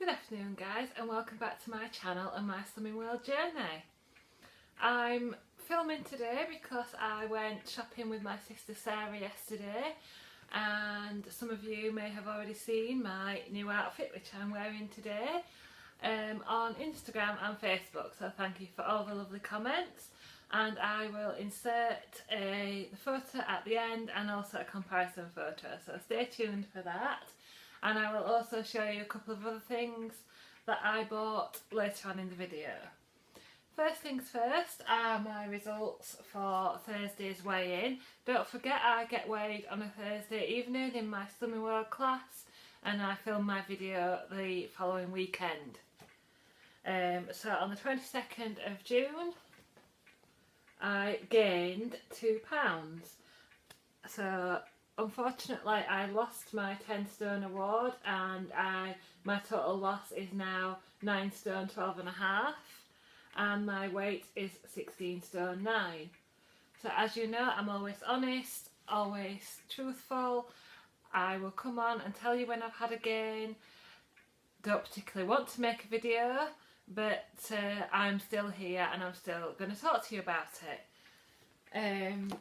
Good afternoon guys, and welcome back to my channel and my Slimming World journey. I'm filming today because I went shopping with my sister Sarah yesterday, and some of you may have already seen my new outfit which I'm wearing today on Instagram and Facebook, so thank you for all the lovely comments, and I will insert the photo at the end and also a comparison photo, so stay tuned for that. And I will also show you a couple of other things that I bought later on in the video. First things first are my results for Thursday's weigh-in. Don't forget I get weighed on a Thursday evening in my Slimming World class, and I film my video the following weekend. So on the 22nd of June I gained 2 pounds. So unfortunately I lost my 10 stone award, and my total loss is now 9 stone 12 and a half, and my weight is 16 stone 9. So as you know, I'm always honest, always truthful. I will come on and tell you when I've had a gain. Don't particularly want to make a video, but I'm still here and I'm still going to talk to you about it.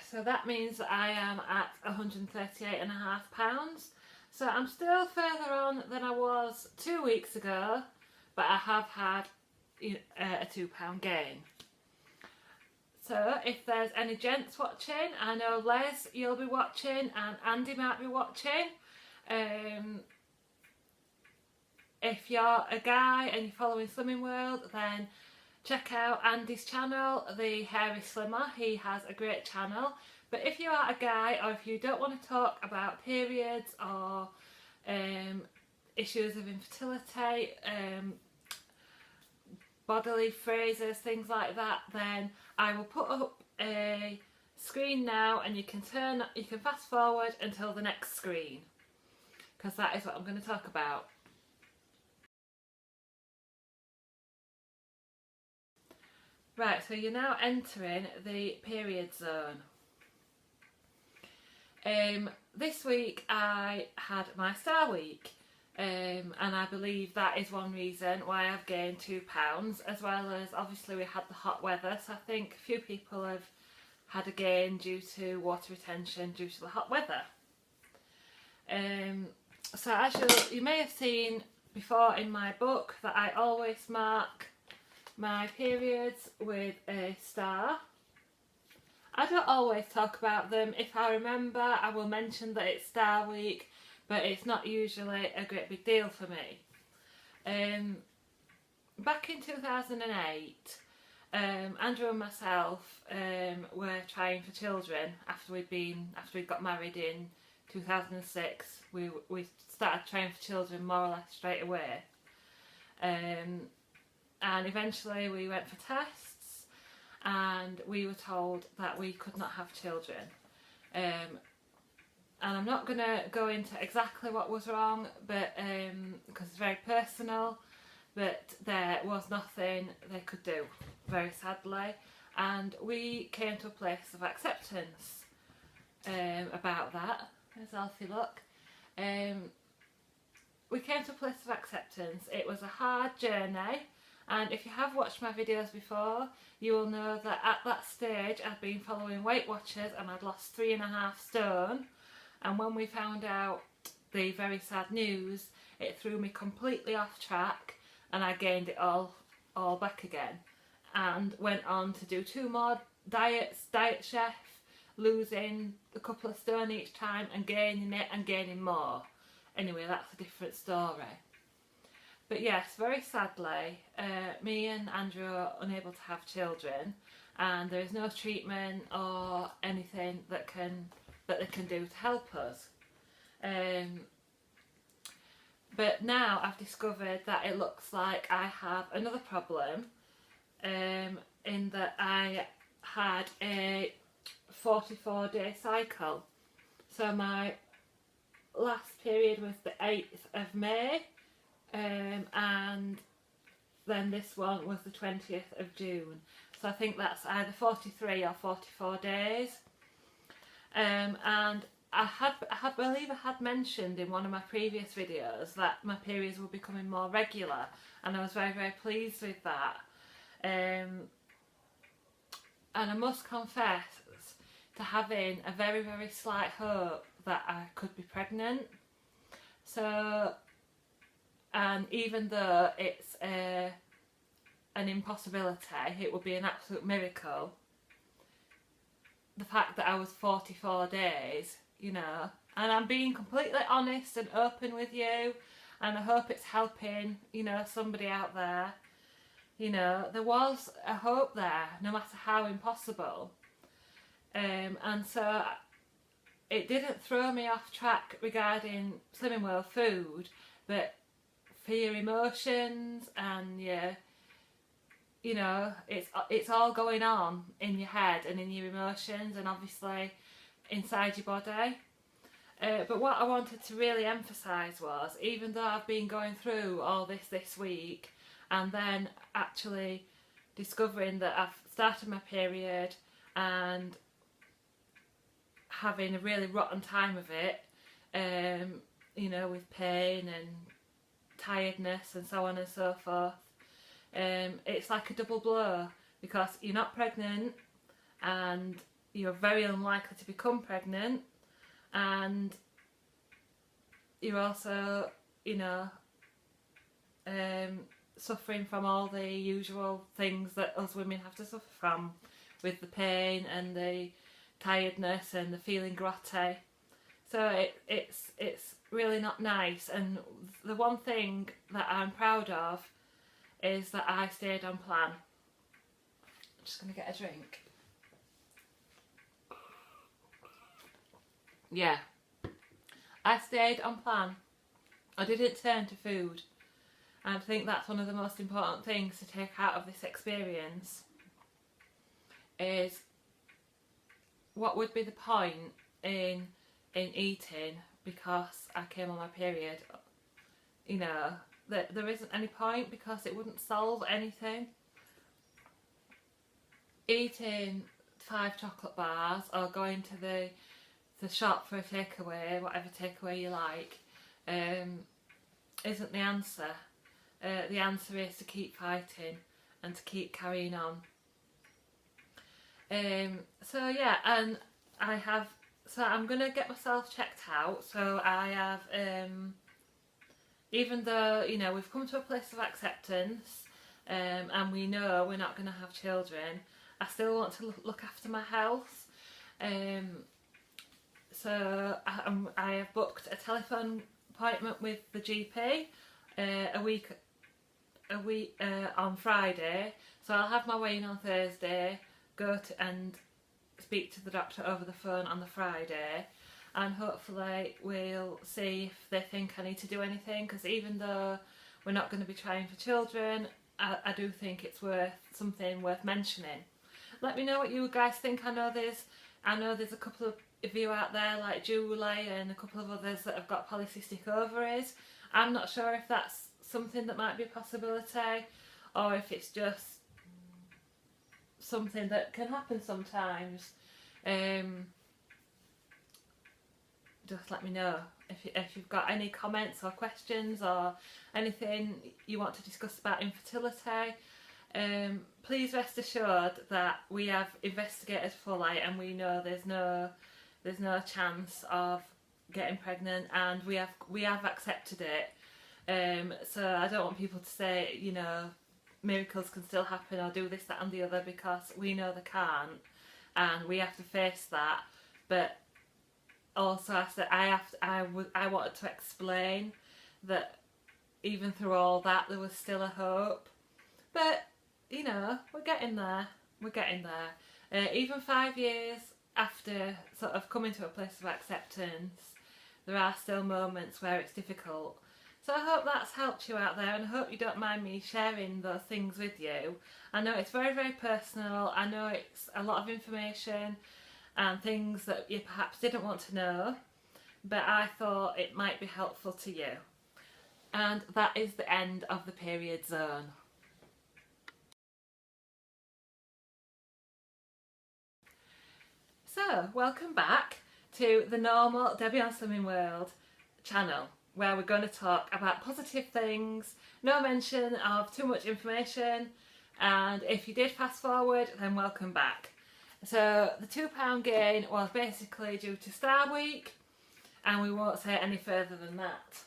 So that means that I am at 138.5 pounds. So I'm still further on than I was 2 weeks ago, but I have had a £2 gain. So if there's any gents watching, I know Les, you'll be watching, and Andy might be watching. If you're a guy and you're following Slimming World, then check out Andy's channel, The Hairy Slimmer. He has a great channel. But if you are a guy, or if you don't want to talk about periods or issues of infertility, bodily phrases, things like that, then I will put up a screen now, and you can fast forward until the next screen, because that is what I'm going to talk about. Right, so you're now entering the period zone. This week I had my star week, and I believe that is one reason why I've gained 2 pounds, as well as obviously we had the hot weather, so I think a few people have had a gain due to water retention due to the hot weather. So as you may have seen before in my book, that I always mark my periods with a star. I don't always talk about them. If I remember, I will mention that it's Star Week, but it's not usually a great big deal for me. Back in 2008, Andrew and myself were trying for children after we'd got married in 2006. We started trying for children more or less straight away. And eventually we went for tests, and we were told that we could not have children. And I'm not going to go into exactly what was wrong, but because it's very personal, but there was nothing they could do, very sadly. And we came to a place of acceptance about that. There's Alfie, look. We came to a place of acceptance. It was a hard journey. And if you have watched my videos before, you will know that at that stage I'd been following Weight Watchers and I'd lost 3.5 stone. And when we found out the very sad news, it threw me completely off track, and I gained it all back again. And went on to do 2 more diets, Diet Chef, losing a couple of stone each time and gaining it and gaining more. Anyway, that's a different story. But yes, very sadly, me and Andrew are unable to have children, and there is no treatment or anything that they can do to help us. But now I've discovered that it looks like I have another problem, in that I had a 44-day cycle. So my last period was the 8th of May. And then this one was the 20th of June. So I think that's either 43 or 44 days. And I believe I had mentioned in one of my previous videos that my periods were becoming more regular, and I was very, very pleased with that. And I must confess to having a very, very slight hope that I could be pregnant. So, and even though it's an impossibility, it would be an absolute miracle. The fact that I was 44 days, you know, and I'm being completely honest and open with you, and I hope it's helping, you know, somebody out there. You know, there was a hope there, no matter how impossible. And so it didn't throw me off track regarding Slimming World food, but for your emotions and your, you know, it's all going on in your head and in your emotions and obviously inside your body. But what I wanted to really emphasise was, even though I've been going through all this week, and then actually discovering that I've started my period and having a really rotten time of it, you know, with pain and tiredness and so on and so forth. It's like a double blow, because you're not pregnant and you're very unlikely to become pregnant, and you're also, you know, suffering from all the usual things that us women have to suffer from, with the pain and the tiredness and the feeling grotty. So it's really not nice. And the one thing that I'm proud of is that I stayed on plan. I'm just going to get a drink. Yeah, I stayed on plan. I didn't turn to food. And I think that's one of the most important things to take out of this experience, is what would be the point in eating because I came on my period. You know, there isn't any point, because it wouldn't solve anything. Eating 5 chocolate bars or going to the shop for a takeaway, whatever takeaway you like, isn't the answer. The answer is to keep fighting and to keep carrying on. So yeah, and so I'm going to get myself checked out. So I have, even though, you know, we've come to a place of acceptance, and we know we're not going to have children, I still want to look after my health. So I have booked a telephone appointment with the GP a week on Friday. So I'll have my weigh-in on Thursday, go to and speak to the doctor over the phone on the Friday, and hopefully we'll see if they think I need to do anything, because even though we're not going to be trying for children, I do think it's something worth mentioning. Let me know what you guys think. I know there's a couple of you out there like Julie and a couple of others that have got polycystic ovaries. I'm not sure if that's something that might be a possibility, or if it's just something that can happen sometimes. Just let me know if you've got any comments or questions or anything you want to discuss about infertility. Please rest assured that we have investigated fully, and we know there's no chance of getting pregnant, and we have accepted it. So I don't want people to say, you know, miracles can still happen or do this, that and the other, because we know they can't, and we have to face that. But also I wanted to explain that even through all that there was still a hope. But you know, we're getting there. Even 5 years after sort of coming to a place of acceptance, there are still moments where it's difficult. So I hope that's helped you out there, and I hope you don't mind me sharing those things with you. I know it's very, very personal. I know it's a lot of information and things that you perhaps didn't want to know, but I thought it might be helpful to you. And that is the end of the period zone. So, welcome back. to the normal Debbie on Slimming World channel, where we're going to talk about positive things, no mention of too much information, and if you did fast forward, then welcome back. So the £2 gain was basically due to Star Week, and we won't say any further than that.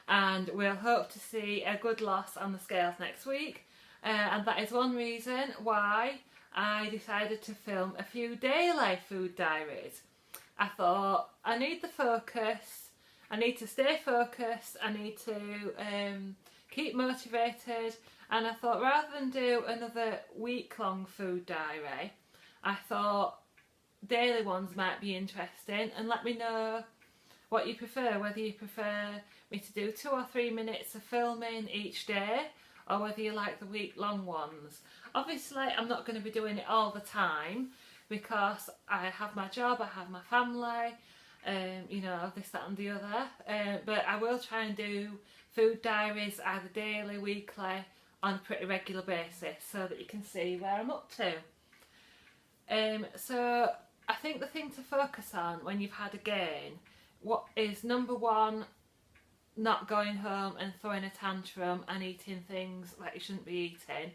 And we'll hope to see a good loss on the scales next week, and that is one reason why I decided to film a few daily food diaries. I thought I need the focus, I need to stay focused, I need to keep motivated, and I thought rather than do another week-long food diary, I thought daily ones might be interesting, and let me know what you prefer, whether you prefer me to do 2 or 3 minutes of filming each day, or whether you like the week-long ones. Obviously I'm not going to be doing it all the time because I have my job, I have my family, you know, this, that and the other, but I will try and do food diaries either daily, weekly, on a pretty regular basis so that you can see where I'm up to. So I think the thing to focus on when you've had a gain, what is number one, not going home and throwing a tantrum and eating things that you shouldn't be eating.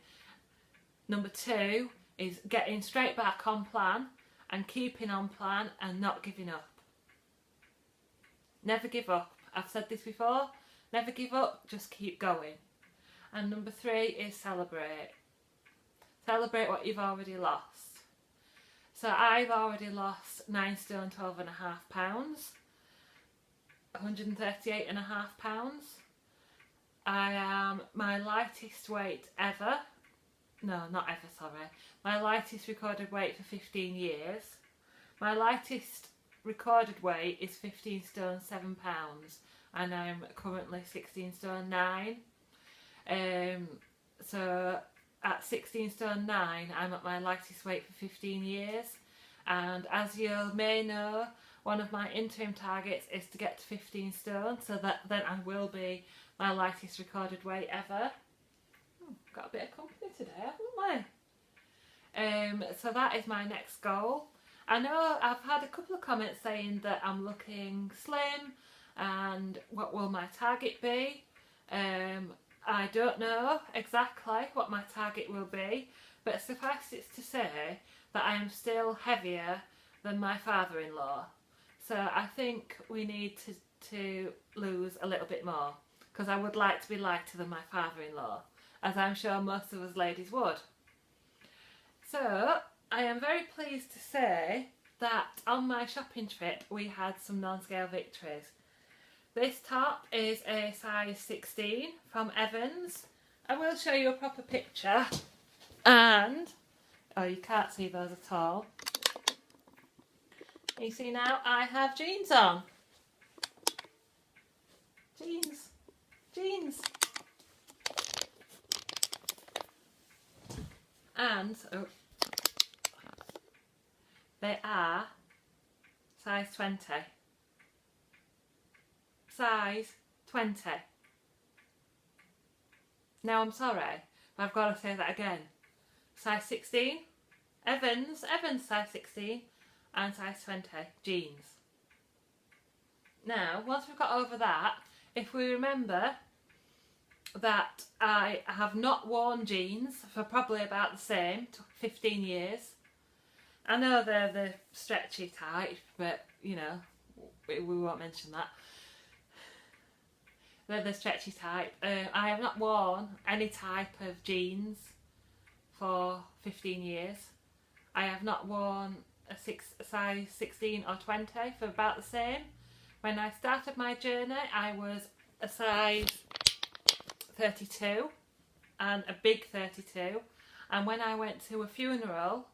Number 2 is getting straight back on plan and keeping on plan and not giving up. Never give up. I've said this before, never give up, just keep going. And number 3 is celebrate. Celebrate what you've already lost. So I've already lost 9 stone 12.5 pounds, 138.5 pounds. I am my lightest weight ever. No, not ever, sorry. My lightest recorded weight for 15 years. My lightest recorded weight is 15 stone 7 pounds, and I'm currently 16 stone 9. So at 16 stone 9, I'm at my lightest weight for 15 years, and as you may know, one of my interim targets is to get to 15 stone, so that then I will be my lightest recorded weight ever. Got a bit of company today, haven't we? So that is my next goal. I know I've had a couple of comments saying that I'm looking slim and what will my target be. I don't know exactly what my target will be, but suffice it to say that I am still heavier than my father-in-law. So I think we need to lose a little bit more, because I would like to be lighter than my father-in-law, as I'm sure most of us ladies would. So I am very pleased to say that on my shopping trip we had some non-scale victories. This top is a size 16 from Evans. I will show you a proper picture, and oh, you can't see those at all. You see now I have jeans on. Jeans. Jeans. And oh, they are size 20. Size 20. Now I'm sorry, but I've got to say that again. Size 16, Evans size 16, and size 20, jeans. Now, once we've got over that, if we remember that I have not worn jeans for probably about the same, 15 years. I know they're the stretchy type, but you know, we won't mention that. They're the stretchy type. I have not worn any type of jeans for 15 years. I have not worn a size 16 or 20 for about the same. When I started my journey, I was a size 32 and a big 32, and when I went to a funeral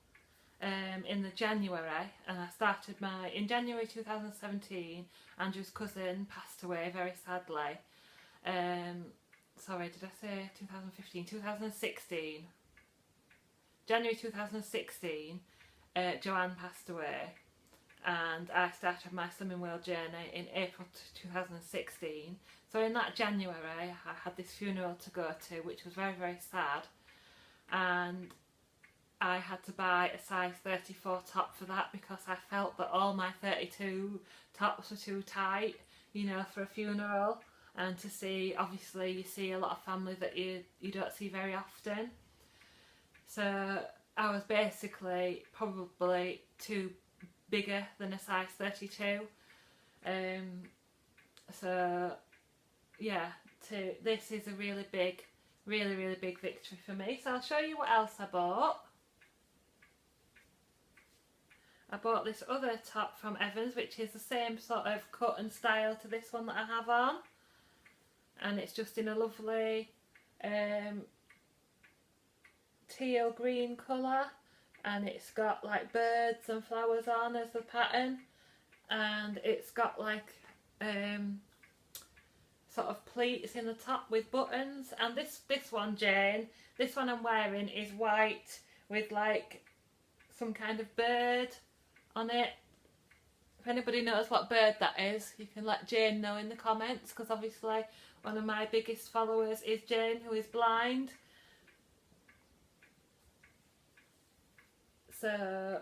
in the January, and I started in January 2017, Andrew's cousin passed away very sadly. Sorry, did I say 2015? 2016. January 2016, Joanne passed away, and I started my Slimming World journey in April 2016. So in that January I had this funeral to go to, which was very, very sad, and I had to buy a size 34 top for that because I felt that all my 32 tops were too tight, you know, for a funeral. And to see, obviously you see a lot of family that you don't see very often. So I was basically probably too bigger than a size 32. So yeah, this is a really big victory for me. So I'll show you what else I bought. I bought this other top from Evans, which is the same sort of cut and style to this one that I have on, and it's just in a lovely teal green colour, and it's got like birds and flowers on as the pattern, and it's got like sort of pleats in the top with buttons. And this one, Jane, this one I'm wearing is white with like some kind of bird on it. If anybody knows what bird that is, you can let Jane know in the comments, because obviously one of my biggest followers is Jane, who is blind. So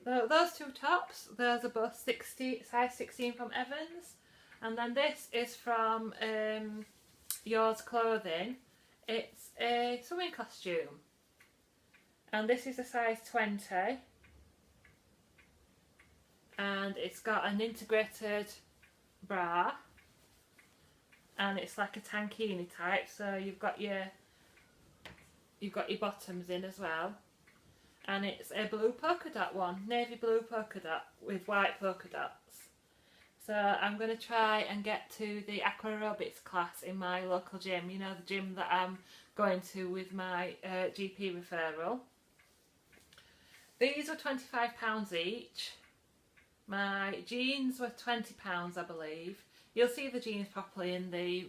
those two tops, those are both size 16 from Evans. And then this is from Yours Clothing. It's a swimming costume, and this is a size 20, and it's got an integrated bra, and it's like a tankini type, so you've got your bottoms in as well. And it's a blue polka dot one, navy blue polka dot with white polka dots. So I'm going to try and get to the aqua aerobics class in my local gym, you know, the gym that I'm going to with my GP referral. These were £25 each. My jeans were £20, I believe. You'll see the jeans properly in the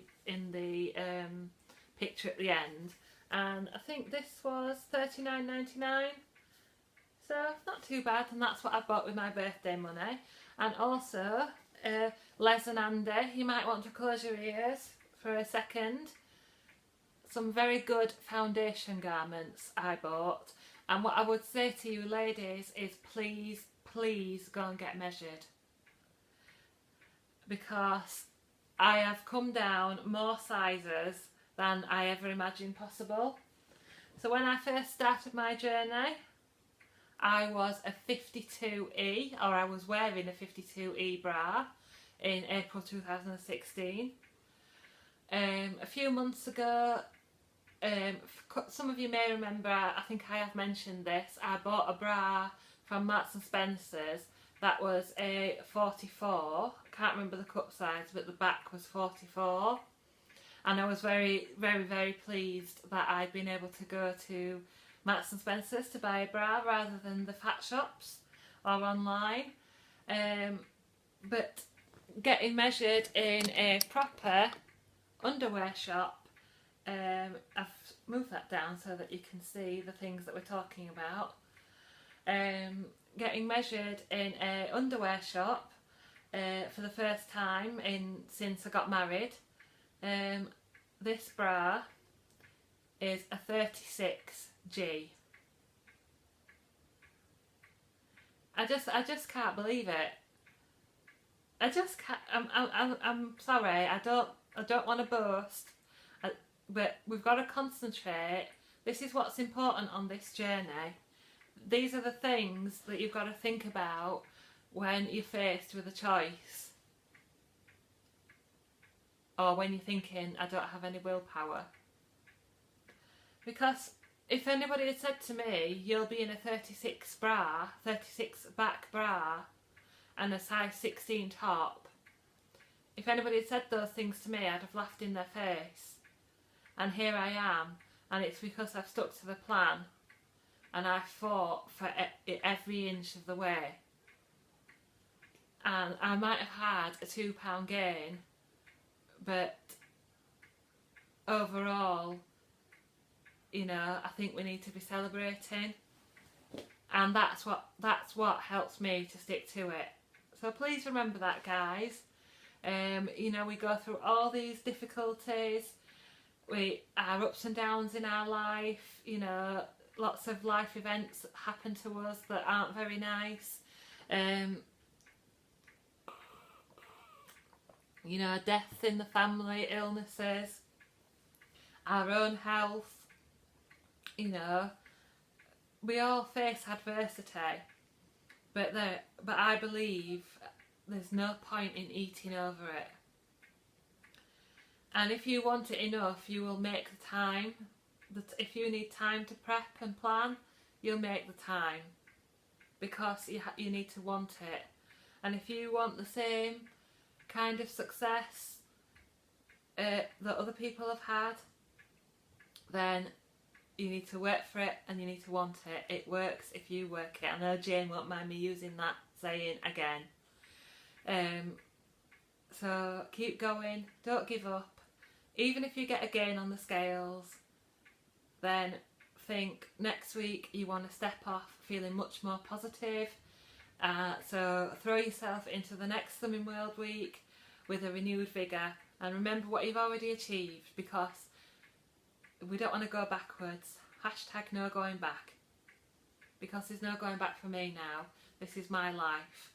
picture at the end. And I think this was £39.99. So not too bad, and that's what I bought with my birthday money. And also, Les and Andy, you might want to close your ears for a second. Some very good foundation garments I bought. And what I would say to you ladies is please go and get measured. Because I have come down more sizes than I ever imagined possible. So when I first started my journey, I was a 52E, or I was wearing a 52E bra in April 2016. A few months ago, some of you may remember, I think I have mentioned this, I bought a bra from Marks and Spencer's that was a 44. I can't remember the cup size, but the back was 44. And I was very pleased that I'd been able to go to Marks and Spencer's to buy a bra rather than the fat shops or online. But getting measured in a proper underwear shop, I've moved that down so that you can see the things that we're talking about. Getting measured in a underwear shop for the first time since I got married. This bra is a 36G. I just can't believe it. I just can't. I'm sorry. I don't want to boast, but we've got to concentrate. This is what's important on this journey. These are the things that you've got to think about when you're faced with a choice, or when you're thinking, I don't have any willpower. Because if anybody had said to me, you'll be in a 36 back bra and a size 16 top, if anybody had said those things to me, I'd have laughed in their face. And here I am, and it's because I've stuck to the plan, and I fought for every inch of the way. And I might have had a £2 gain, but overall, you know, I think we need to be celebrating, and that's what helps me to stick to it. So please remember that, guys. You know, we go through all these difficulties, our ups and downs in our life, you know, lots of life events happen to us that aren't very nice. You know, death in the family, illnesses, our own health. You know, we all face adversity, but I believe there's no point in eating over it. And if you want it enough, you will make the time. If you need time to prep and plan, you'll make the time, because you need to want it. And if you want the same kind of success that other people have had, then you need to work for it and you need to want it. It works if you work it. I know Jane won't mind me using that saying again. So keep going, don't give up. Even if you get a gain on the scales, then think next week you want to step off feeling much more positive. So throw yourself into the next Slimming World week with a renewed vigour, and remember what you've already achieved, because we don't want to go backwards. Hashtag no going back, because there's no going back for me now. This is my life.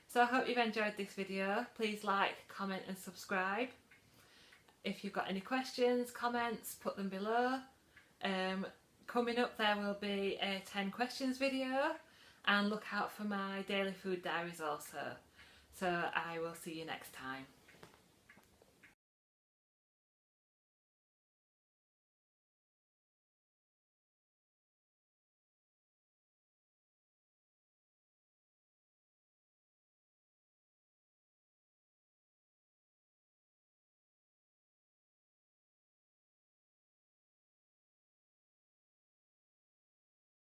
So I hope you've enjoyed this video. Please like, comment and subscribe. If you've got any questions, comments, put them below. Coming up there will be a 10 questions video, and look out for my daily food diaries also. So I will see you next time.